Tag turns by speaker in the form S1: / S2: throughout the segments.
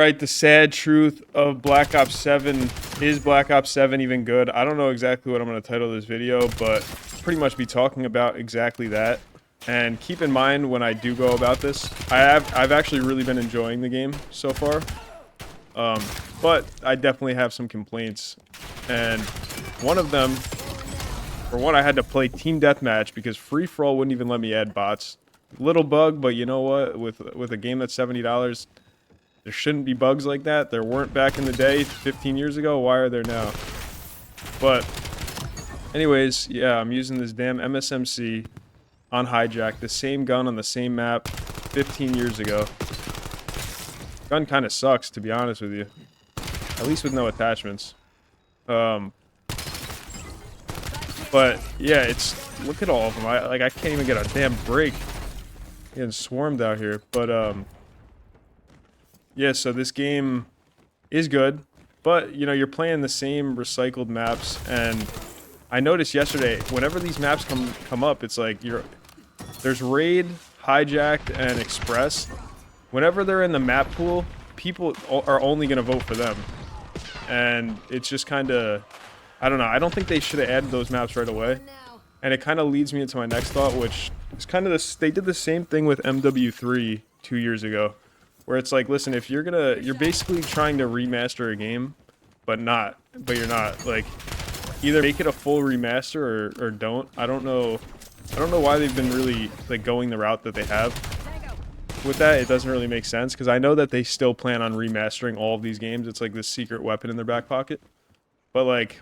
S1: Alright, the sad truth of Black Ops 7. Is Black Ops 7 even good? I don't know exactly what I'm going to title this video, but pretty much be talking about exactly that. And keep in mind when I do go about this, I've actually really been enjoying the game so far. But I definitely have some complaints. And one of them, for one, I had to play Team Deathmatch because free-for-all wouldn't even let me add bots. Little bug, but you know what? With a game that's $70, there shouldn't be bugs like that. There weren't back in the day, 15 years ago. Why are there now? But anyways, yeah, I'm using this damn MSMC on Hijacked, the same gun on the same map 15 years ago. Gun kind of sucks, to be honest with you. At least with no attachments. But yeah, look at all of them. I can't even get a damn break. Getting swarmed out here. But yeah, so this game is good, but you know, you're playing the same recycled maps, and I noticed yesterday whenever these maps come up, it's like there's Raid, Hijacked, and Express. Whenever they're in the map pool, people are only gonna vote for them, and it's just kind of, I don't know. I don't think they should have added those maps right away, and it kind of leads me into my next thought, which is kind of this. They did the same thing with MW3 2 years ago. Where it's like, listen, if you're basically trying to remaster a game, but you're not. Like, either make it a full remaster or don't. I don't know why they've been really, like, going the route that they have. With that, it doesn't really make sense, because I know that they still plan on remastering all of these games. It's like this secret weapon in their back pocket. But, like,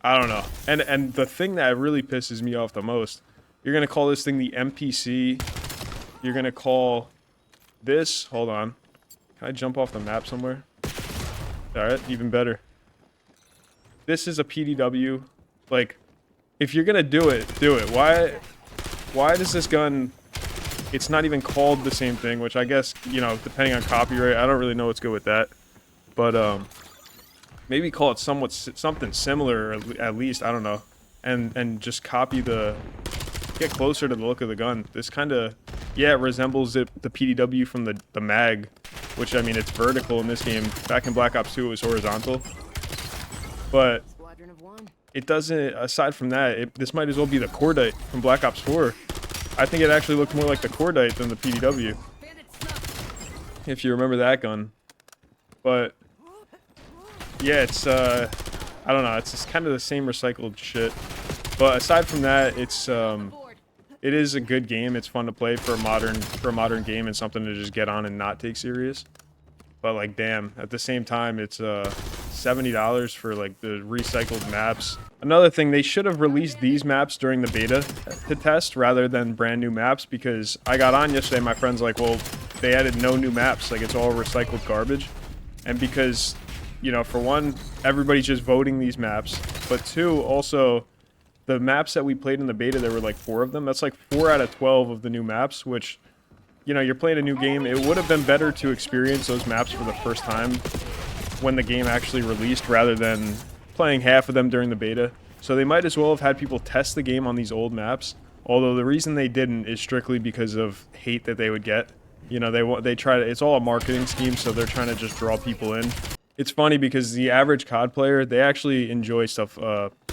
S1: I don't know. And the thing that really pisses me off the most, you're going to call this thing the MPC. You're going to call this, hold on. Can I jump off the map somewhere? Alright, even better. This is a PDW. Like, if you're gonna do it, do it. Why does this gun... It's not even called the same thing, which I guess, you know, depending on copyright, I don't really know what's good with that. But, maybe call it something similar, or at least, I don't know. And just copy get closer to the look of the gun. This kind of... Yeah, it resembles the PDW from the mag, which, I mean, it's vertical in this game. Back in Black Ops 2, it was horizontal. But it doesn't, aside from that, this might as well be the Cordite from Black Ops 4. I think it actually looked more like the Cordite than the PDW. If you remember that gun. But, yeah, it's, I don't know, it's just kind of the same recycled shit. But aside from that, it is a good game. It's fun to play for a modern game and something to just get on and not take serious. But like, damn, at the same time, it's $70 for like the recycled maps. Another thing, they should have released these maps during the beta to test rather than brand new maps, because I got on yesterday, my friend's like, well, they added no new maps, like it's all recycled garbage. And because, you know, for one, everybody's just voting these maps, but two, also, the maps that we played in the beta, there were like 4 of them. That's like 4 out of 12 of the new maps, which, you know, you're playing a new game. It would have been better to experience those maps for the first time when the game actually released, rather than playing half of them during the beta. So they might as well have had people test the game on these old maps. Although the reason they didn't is strictly because of hate that they would get. You know, they try to, it's all a marketing scheme, so they're trying to just draw people in. It's funny because the average COD player, they actually enjoy stuff.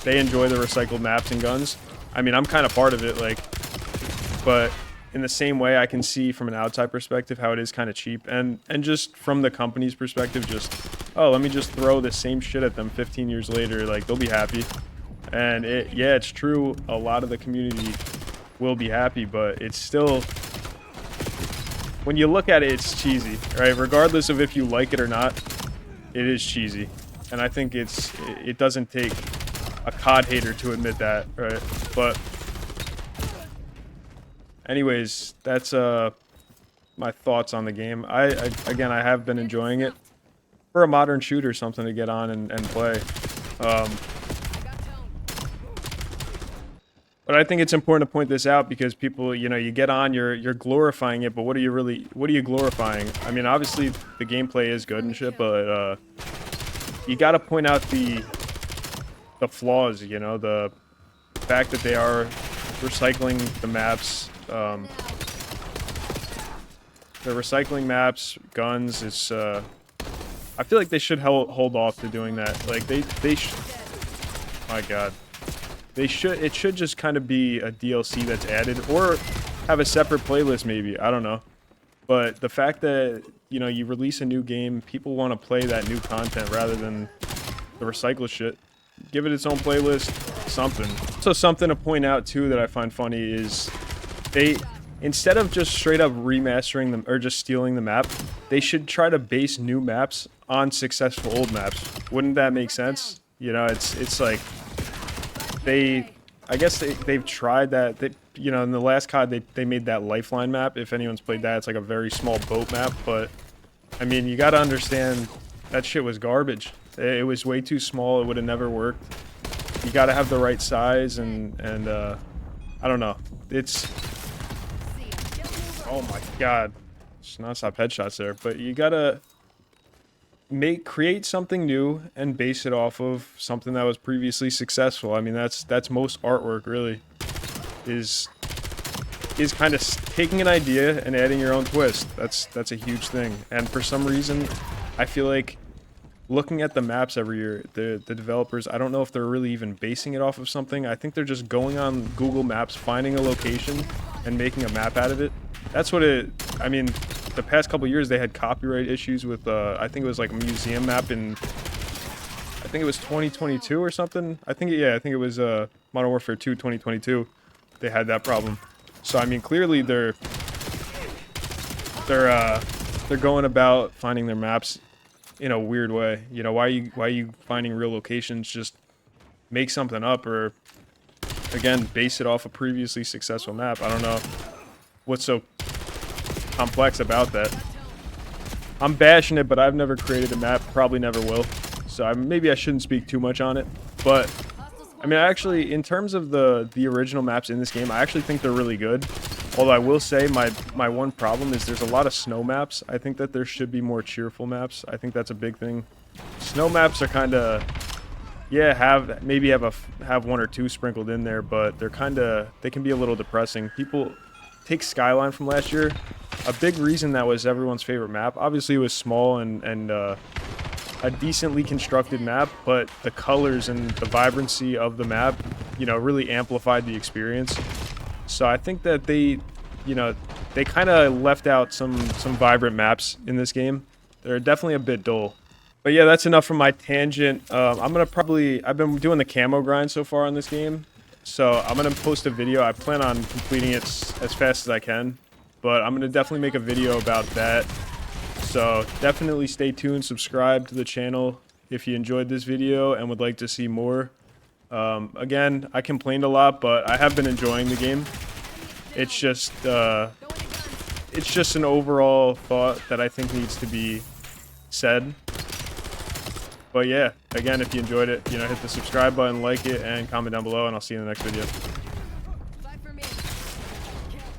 S1: They enjoy the recycled maps and guns. I mean, I'm kind of part of it, like, but in the same way, I can see from an outside perspective how it is kind of cheap, and just from the company's perspective, just, oh, let me just throw the same shit at them 15 years later, like, they'll be happy. And yeah, it's true, a lot of the community will be happy, but it's still, when you look at it, it's cheesy, right? Regardless of if you like it or not, it is cheesy. And I think it doesn't take a COD hater to admit that, right? But anyways, that's my thoughts on the game. Again, I have been enjoying it. For a modern shooter, something to get on and play. But I think it's important to point this out, because people, you know, you get on, you're glorifying it, but what are you glorifying? I mean, obviously the gameplay is good and shit, but you got to point out the flaws, you know, the fact that they are recycling the maps. They're recycling maps, guns. It's I feel like they should hold off to doing that. Like they should. My God, they should. It should just kind of be a DLC that's added, or have a separate playlist maybe. I don't know. But the fact that, you know, you release a new game, people want to play that new content rather than the recycle shit. Give it its own playlist, something. So something to point out too that I find funny is they, instead of just straight up remastering them or just stealing the map, they should try to base new maps on successful old maps. Wouldn't that make sense? You know, it's like I guess they've tried that. You know, in the last COD, they made that Lifeline map. If anyone's played that, it's like a very small boat map. But, I mean, you gotta understand, that shit was garbage. It was way too small. It would have never worked. You gotta have the right size, and I don't know. It's... Oh my God. Just non-stop headshots there. But you gotta create something new and base it off of something that was previously successful. I mean, that's most artwork, really. Is kind of taking an idea and adding your own twist. That's a huge thing. And for some reason, I feel like looking at the maps every year, the developers, I don't know if they're really even basing it off of something. I think they're just going on Google Maps, finding a location, and making a map out of it. That's what it... I mean, the past couple years, they had copyright issues with, I think it was like a museum map in... I think it was 2022 or something. I think it was Modern Warfare 2 2022. They had that problem. So I mean, clearly they're going about finding their maps in a weird way. You know, why are you finding real locations? Just make something up, or again, base it off a previously successful map. I don't know what's so complex about that. I'm bashing it, but I've never created a map, probably never will. So maybe I shouldn't speak too much on it, but I mean, actually, in terms of the original maps in this game, I actually think they're really good. Although I will say my one problem is there's a lot of snow maps. I think that there should be more cheerful maps. I think that's a big thing. Snow maps are kind of, yeah, have one or two sprinkled in there, but they can be a little depressing. People take Skyline from last year. A big reason that was everyone's favorite map. Obviously, it was small and a decently constructed map, but the colors and the vibrancy of the map, you know, really amplified the experience. So I think that they kind of left out some vibrant maps in this game. They're definitely a bit dull. But yeah, that's enough from my tangent. I've been doing the camo grind so far on this game, so I'm gonna post a video. I plan on completing it as fast as I can, but I'm gonna definitely make a video about that. So definitely stay tuned, subscribe to the channel if you enjoyed this video and would like to see more. Again, I complained a lot, but I have been enjoying the game. It's just an overall thought that I think needs to be said. But yeah, again, if you enjoyed it, you know, hit the subscribe button, like it, and comment down below, and I'll see you in the next video.